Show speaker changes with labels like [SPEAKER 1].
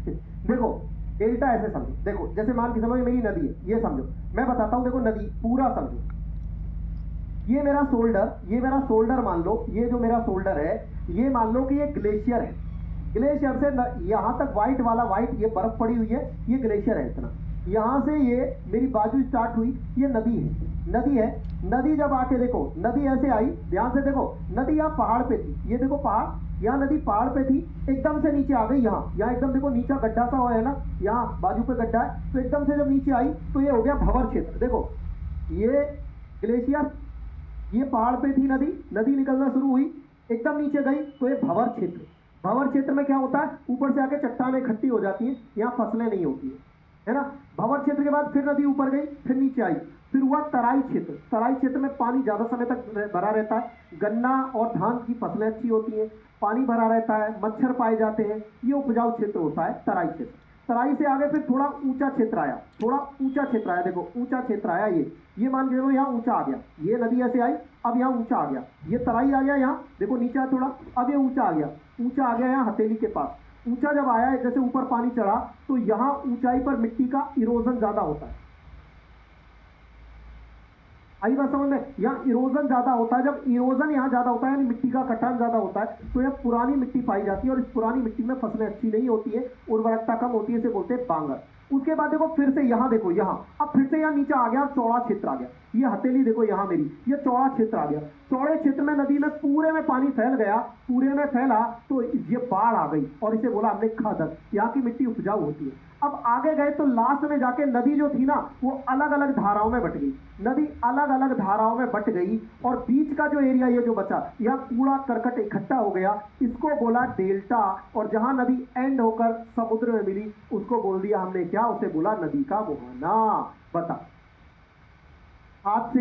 [SPEAKER 1] देखो डेल्टा ऐसे समझो, देखो जैसे मान के चलो ये मेरी नदी है, ये समझो, मैं बताता हूं, देखो नदी पूरा समझो, ये मेरा शोल्डर मान लो, ये जो मेरा शोल्डर है, ये मान लो कि ये ग्लेशियर है। ग्लेशियर से यहां तक व्हाइट वाला, व्हाइट ये बर्फ पड़ी हुई है, ये ग्लेशियर है इतना। यहां से ये मेरी बाजू स्टार्ट हुई, ये नदी है। नदी जब आके देखो, नदी ऐसे आई, ध्यान से देखो, नदी यहाँ पहाड़ पे थी, ये देखो पहाड़, यहाँ नदी पहाड़ पे थी, एकदम से नीचे आ गई, यहाँ एकदम देखो नीचा गड्ढा सा हुआ है ना, यहाँ बाजू पे गड्ढा है, तो एकदम से जब नीचे आई तो ये हो गया भंवर क्षेत्र। देखो ये ग्लेशियर, ये पहाड़ पे थी नदी निकलना शुरू हुई, एकदम नीचे गई तो ये भंवर क्षेत्र में क्या होता है, ऊपर से आके चट्टानें इकट्ठी हो जाती है, यहाँ फसलें नहीं होती है ना। भंवर क्षेत्र के बाद फिर नदी ऊपर गई, फिर नीचे आई, फिर हुआ तराई क्षेत्र में पानी ज्यादा समय तक भरा रहता है, गन्ना और धान की फसलें अच्छी होती हैं, पानी भरा रहता है, मच्छर पाए जाते हैं, ये उपजाऊ क्षेत्र होता है तराई क्षेत्र। तराई से आगे फिर थोड़ा ऊंचा क्षेत्र आया, देखो ऊंचा क्षेत्र आया, ये मान के चलो यहाँ ऊंचा आ गया, ये नदी ऐसे आई, अब यहाँ ऊंचा आ गया, ये तराई आ गया, यहाँ देखो नीचा थोड़ा, अब ये ऊंचा आ गया यहाँ हथेली के पास। ऊंचा जब आया, जैसे ऊपर पानी चढ़ा, तो यहाँ ऊंचाई पर मिट्टी का इरोजन ज्यादा होता है। आई बात समझ में, यहाँ इरोजन ज्यादा होता है, जब इरोजन यहाँ ज्यादा होता है यानी मिट्टी का कटान ज्यादा होता है, तो यहाँ पुरानी मिट्टी पाई जाती है, और इस पुरानी मिट्टी में फसलें अच्छी नहीं होती है, उर्वरकता कम होती है, इसे बोलते हैं बांगर। उसके बाद देखो फिर से यहाँ देखो, अब फिर से यहाँ नीचे आ गया, चौड़ा क्षेत्र आ गया, ये हथेली देखो यहाँ मेरी, ये चौड़ा क्षेत्र आ गया। चौड़े क्षेत्र में नदी में पूरे में पानी फैल गया, पूरे में फैला तो ये बाढ़ आ गई, और इसे बोला हमने खादर। यहाँ की मिट्टी उपजाऊ होती है। अब आगे गए तो लास्ट में जाके नदी जो थी ना, वो अलग अलग धाराओं में बट गई, नदी अलग अलग धाराओं में बट गई, और बीच का जो एरिया ये जो बचा, यह कूड़ा करकट इकट्ठा हो गया, इसको बोला डेल्टा। और जहां नदी एंड होकर समुद्र में मिली, उसको बोल दिया हमने क्या, उसे बोला नदी का मुहाना। बता आज से